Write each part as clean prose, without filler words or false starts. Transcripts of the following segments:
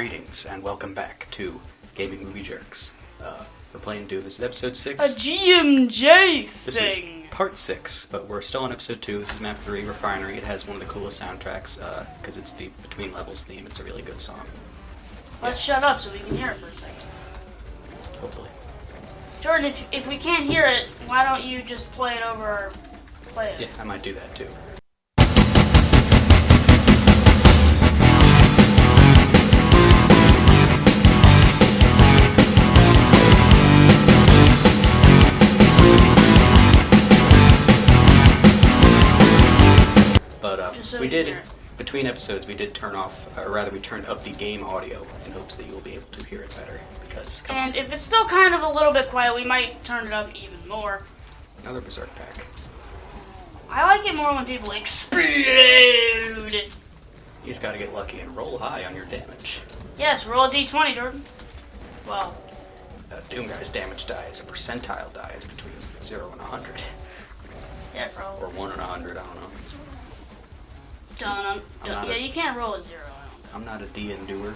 Greetings and welcome back to Gaming Movie Jerks. We're playing this is episode 6. A GMJ thing! This is part 6, but we're still on episode 2. This is map 3, Refinery. It has one of the coolest soundtracks, because it's the Between Levels theme. It's a really good song. Let's shut up so we can hear it for a second. Hopefully. Jordan, if we can't hear it, why don't you just play it over or play it? Yeah, I might do that too. So we did, between episodes, we did turn off, or rather we turned up the game audio in hopes that you will be able to hear it better, because, And if it's still kind of a little bit quiet, we might turn it up even more. Another Berserk pack. I like it more when people explode. You just gotta get lucky and roll high on your damage. Yes, roll a d20, Jordan. Well, Doom Guy's damage die is a percentile die. It's between 0 and 100. yeah, probably. Or 1 and 100, I don't know. Yeah, you can't roll a 0, I don't think. I'm not a D&doer.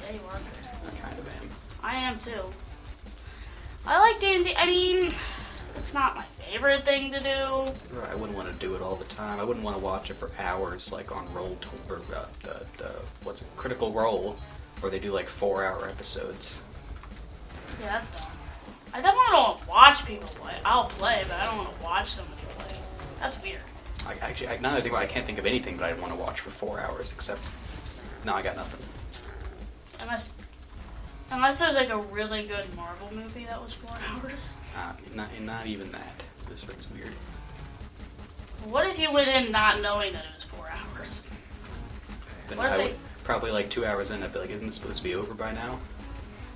Yeah, you are. I kind of am. I am too. I like D&D. I mean, it's not my favorite thing to do. I wouldn't want to do it all the time. I wouldn't want to watch it for hours, like on or what's it, Critical Role, where they do like 4-hour episodes. Yeah, that's dumb. I definitely don't want to watch people play. I'll play, but I don't want to watch somebody play. That's weird. Now that I think about it, I can't think of anything that I'd want to watch for 4 hours, except... No, I got nothing. Unless there's like a really good Marvel movie that was 4 hours. Not even that. This was weird. What if you went in not knowing that it was 4 hours? Then I would probably like 2 hours in, I'd be like, isn't this supposed to be over by now?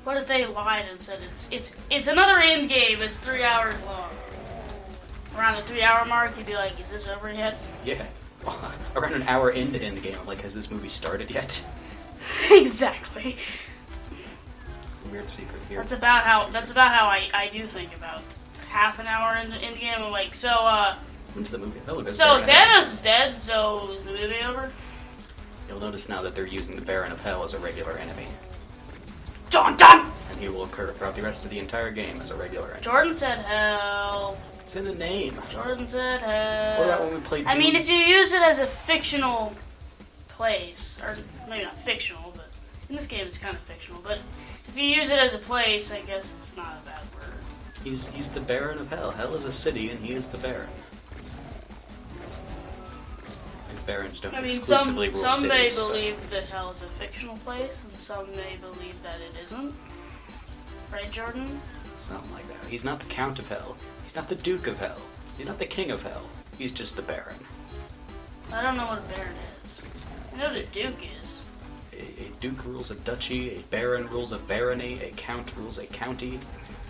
What if they lied and said it's another end game, it's 3 hours long? Around the 3-hour mark, you'd be like, is this over yet? Yeah. Around an hour into Endgame, I'm like, has this movie started yet? Exactly. Weird secret here. That's about how I do think about half an hour into Endgame. I'm like, When's the movie? So Thanos is dead, so is the movie over? You'll notice now that they're using the Baron of Hell as a regular enemy. Dun dun! And he will occur throughout the rest of the entire game as a regular enemy. Jordan said hell. It's in the name. Jordan said hell. What about when we played Doom? I mean, if you use it as a fictional place, or maybe not fictional, but in this game it's kind of fictional, but if you use it as a place, I guess it's not a bad word. He's the Baron of Hell. Hell is a city, and he is the Baron. And Barons don't exclusively rule cities. Some may believe that hell is a fictional place, and some may believe that it isn't. Right, Jordan? Something like that. He's not the Count of Hell. He's not the Duke of Hell. He's not the King of Hell. He's just the Baron. I don't know what a Baron is. I know what a Duke is. A Duke rules a duchy, a Baron rules a barony, a Count rules a county.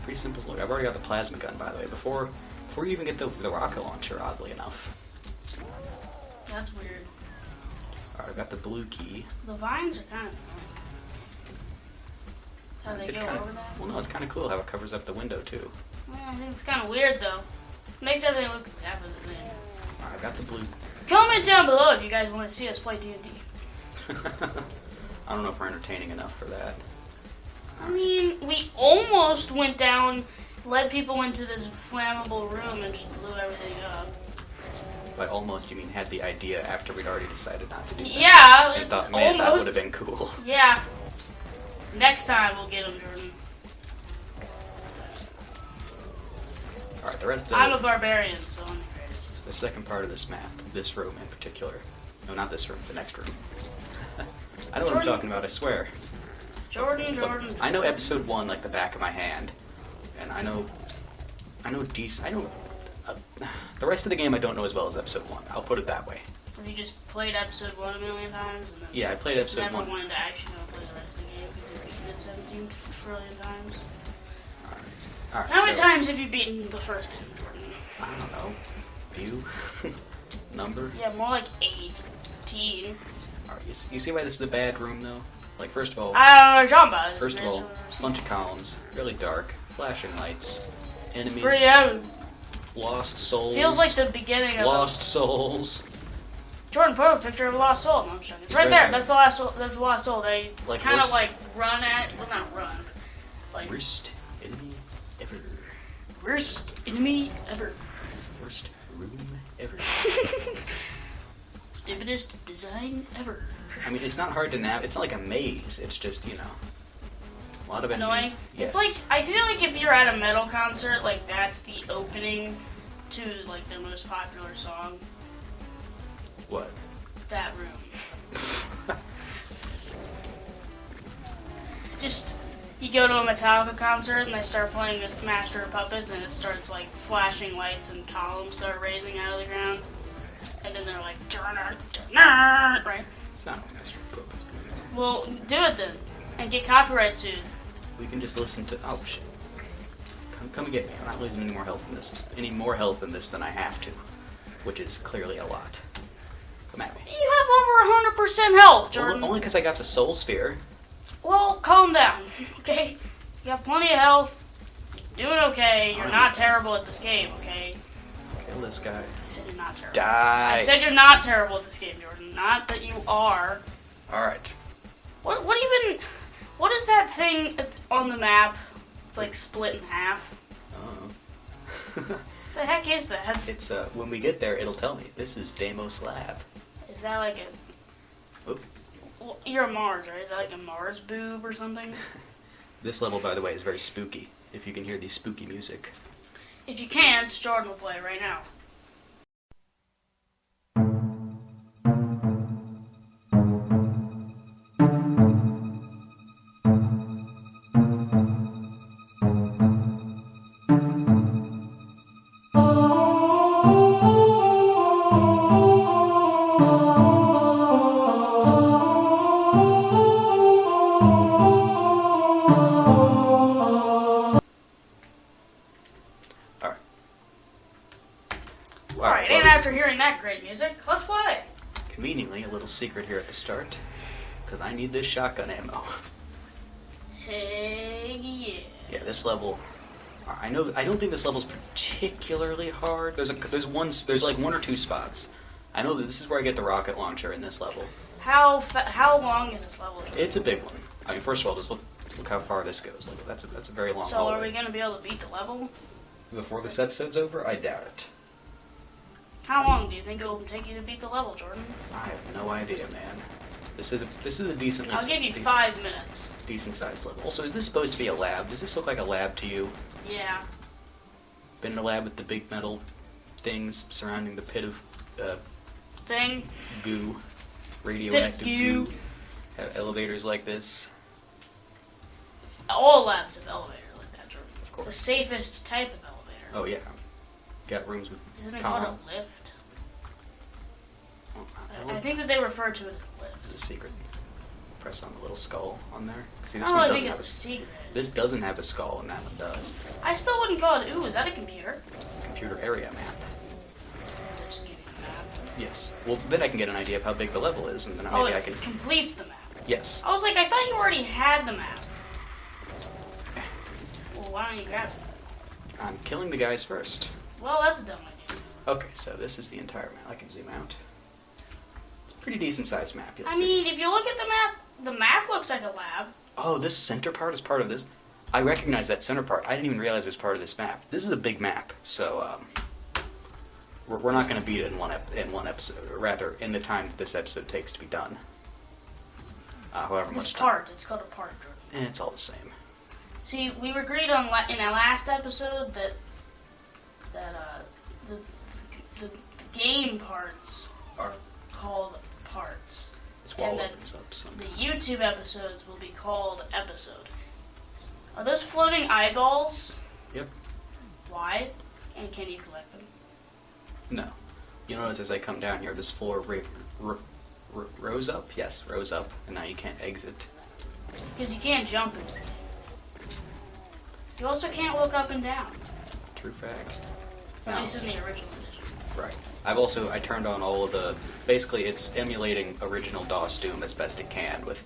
Pretty simple. Look, I've already got the plasma gun, by the way. Before you even get the rocket launcher, oddly enough. That's weird. Alright, I've got the blue key. The vines are kind of annoying. How they go over that? Well, no, it's kind of cool how it covers up the window, too. Well, I think it's kind of weird, though. It makes everything look half of the thing. Alright, I've got the blue. Comment down below if you guys want to see us play D&D. I don't know if we're entertaining enough for that. I mean, we almost went down, led people into this flammable room and just blew everything up. By almost, you mean had the idea after we'd already decided not to do that? Yeah, I thought, man, that would have been cool. Yeah. Next time we'll get him, Jordan. Alright, the rest of I'm a barbarian, so I'm the greatest. The second part of this map, this room in particular. No, not this room, the next room. I know what I'm talking about, I swear. Jordan. I know episode 1 like the back of my hand. And I know the rest of the game I don't know as well as episode 1. I'll put it that way. Have you just played episode 1 a million times? And then yeah, I played episode 1. Never wanted to actually know play the rest of the game because you've beaten it 17 trillion times. Alright, How many times have you beaten the first game, Jordan? I don't know. Few? Number? Yeah, more like 18. Alright, you see why this is a bad room, though? Like, first of all... I don't know what you're talking about. First of all, bunch of columns, really dark, flashing lights, enemies... Pretty Lost souls. Feels like the beginning of Lost souls. Jordan, put up a picture of a lost soul. No, I'm joking. It's right there. That's the last soul. That's the lost soul. They Like kind of worst- like run at. Well, not run. Like Worst enemy ever. worst enemy ever. Worst room ever. Stupidest design ever. I mean, it's not hard to navigate. It's not like a maze. It's just, you know, a lot of Annoying. enemies. Yes. It's like, I feel like if you're at a metal concert, like that's the opening to like their most popular song. What? That room. Just, you go to a Metallica concert and they start playing Master of Puppets and it starts like flashing lights and columns start raising out of the ground. And then they're like, right? It's not a Master of Puppets. Well, do it then. And get copyright sued. We can just listen to. Oh shit! Come and get me. I'm not losing any more health in this. Any more health in this than I have to, which is clearly a lot. Come at me. You have over 100% health, Jordan. Only because I got the Soul Sphere. Well, calm down, okay? You have plenty of health. You're doing okay. You're not terrible at this game, okay? Kill this guy. I said you're not terrible. Die. I said you're not terrible at this game, Jordan. Not that you are. All right. What is that thing on the map? It's like split in half. Oh. The heck is that? It's when we get there, it'll tell me. This is Deimos Lab. Is that like a... Oh. Well, you're a Mars, right? Is that like a Mars boob or something? This level, by the way, is very spooky. If you can hear the spooky music. If you can't, Jordan will play it right now. Alright, and after hearing that great music, let's play. Conveniently, a little secret here at the start, because I need this shotgun ammo. Hey, yeah. Yeah, this level. I don't think this level's particularly hard. There's like one or two spots. I know that this is where I get the rocket launcher in this level. How long is this level? It's a big one. I mean, first of all, just look how far this goes. Look, that's a very long So hallway. are we going to be able to beat the level? Before this episode's over? I doubt it. How long do you think it will take you to beat the level, Jordan? I have no idea, man. This is a decently. I'll give you 5 minutes. Decent sized level. Also, is this supposed to be a lab? Does this look like a lab to you? Yeah. Been in a lab with the big metal things surrounding the pit of goo, radioactive goo. Have elevators like this. All labs have elevators like that, Jordan. Of course. The safest type of elevator. Oh yeah, got rooms with. Isn't it called a lift? I think that they refer to it as a lift. There's a secret. Press on the little skull on there. See, I this don't one really doesn't think have it's a secret. This doesn't have a skull, and that one does. I still wouldn't call it. Ooh, is that a computer? Computer area map. Just give you the map. Yes. Well, then I can get an idea of how big the level is, and then Oh, maybe I it can. completes the map. Yes. I was like, I thought you already had the map. Well, why don't you grab it? I'm killing the guys first. Well, that's a dumb idea. Okay, so this is the entire map. I can zoom out. Pretty decent sized map. You'll I see. mean, if you look at the map looks like a lab. Oh, this center part is part of this. I recognize that center part. I didn't even realize it was part of this map. This is a big map, so we're not going to beat it in one episode, or rather, in the time that this episode takes to be done. However This much part, it's called a part, Jordan. it's all the same. See, we agreed on in our last episode that the game parts are called parts. This wall And opens up some. The YouTube episodes will be called episode. Are those floating eyeballs? Yep. Why? And can you collect them? No. You notice as I come down here, this floor rose up? Yes, rose up, and now you can't exit. Because you can't jump in this game. You also can't look up and down. True fact. At No. least in the original edition. Right. I turned on all of the, basically it's emulating original DOS Doom as best it can with,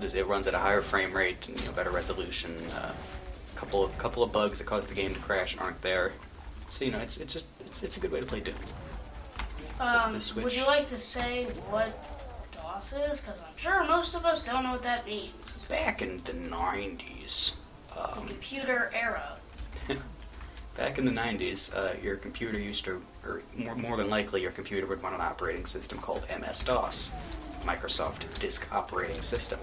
it runs at a higher frame rate and better resolution. Couple of bugs that cause the game to crash aren't there. So it's a good way to play Doom. the switch. Would you like to say what DOS is? Because I'm sure most of us don't know what that means. Back in the 90s. The computer era. Back in the 90s, your computer used to, or more than likely, your computer would run an operating system called MS-DOS, Microsoft Disk Operating System.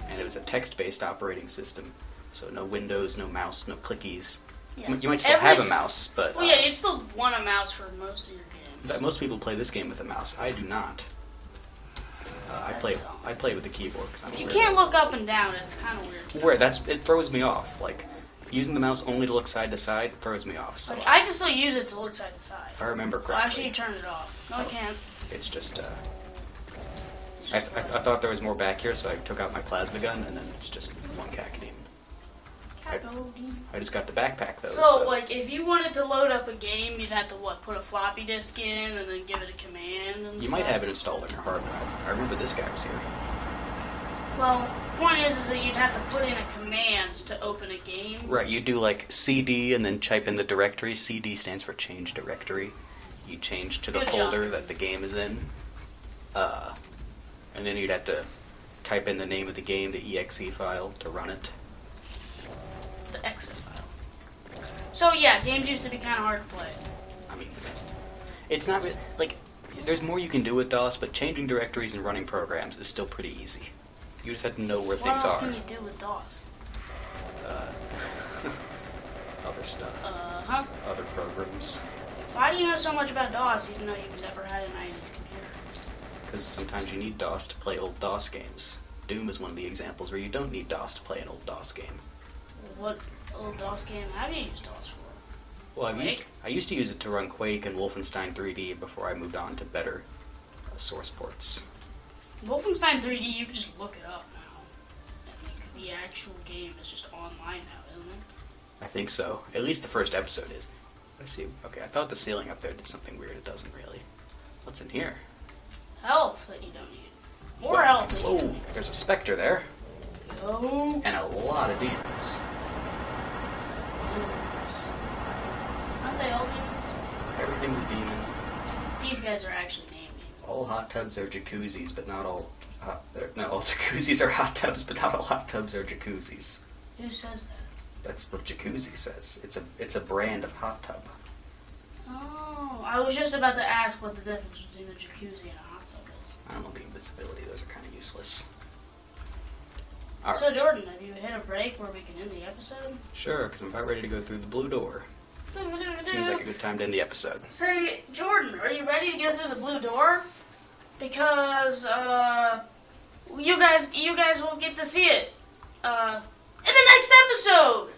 And it was a text-based operating system, so no windows, no mouse, no clickies. Yeah. You might still have a mouse, but... Well, yeah, you'd still want a mouse for most of your games. But most people play this game with a mouse. I do not. I play with the keyboard. If you can't look up and down, it's kind of weird. Where it throws me off. Like, using the mouse only to look side to side throws me off. So like, I can still use it to look side to side. if I remember correctly. Well, actually, you turn it off. No, I can't. It's just, I thought there was more back here, so I took out my plasma gun, and then it's just one cacodemon. I just got the backpack, though. So, like, if you wanted to load up a game, you'd have to, put a floppy disk in and then give it a command and You stuff? might have it installed on your hard drive. I remember this guy was here. Well, the point is that you'd have to put in a command to open a game. Right, you do, like, CD and then type in the directory. CD stands for change directory. You change to the Good folder job. that the game is in. And then you'd have to type in the name of the game, the exe file, to run it. The exit file. So, yeah, games used to be kind of hard to play. I mean, it's not like there's more you can do with DOS, but changing directories and running programs is still pretty easy. You just have to know where What things else are. can you do with DOS? Other stuff, Uh-huh. other programs. Why do you know so much about DOS even though you've never had a 90s computer? Because sometimes you need DOS to play old DOS games. Doom is one of the examples where you don't need DOS to play an old DOS game. What old DOS game have you used DOS for? Well, Quake? I used to use it to run Quake and Wolfenstein 3D before I moved on to better source ports. Wolfenstein 3D, you can just look it up now. I think the actual game is just online now, isn't it? I think so. At least the first episode is. Let's see. Okay, I thought the ceiling up there did something weird. It doesn't really. What's in here? Health that you don't need. More health that you Whoa, don't need. there's a specter there. Oh. And a lot of demons. Aren't they all demons? Everything's a demon. These guys are actually named demons. All hot tubs are jacuzzis, but not all... no, all jacuzzis are hot tubs, but not all hot tubs are jacuzzis. Who says that? That's what jacuzzi says. It's a brand of hot tub. Oh, I was just about to ask what the difference between a jacuzzi and a hot tub is. I don't know the invisibility. Those are kind of useless. All right. So, Jordan, have you hit a break where we can end the episode? Sure, because I'm about ready to go through the blue door. Seems like a good time to end the episode. Say, Jordan, are you ready to go through the blue door? Because, you guys will get to see it, in the next episode!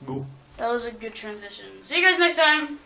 Go. That was a good transition. See you guys next time!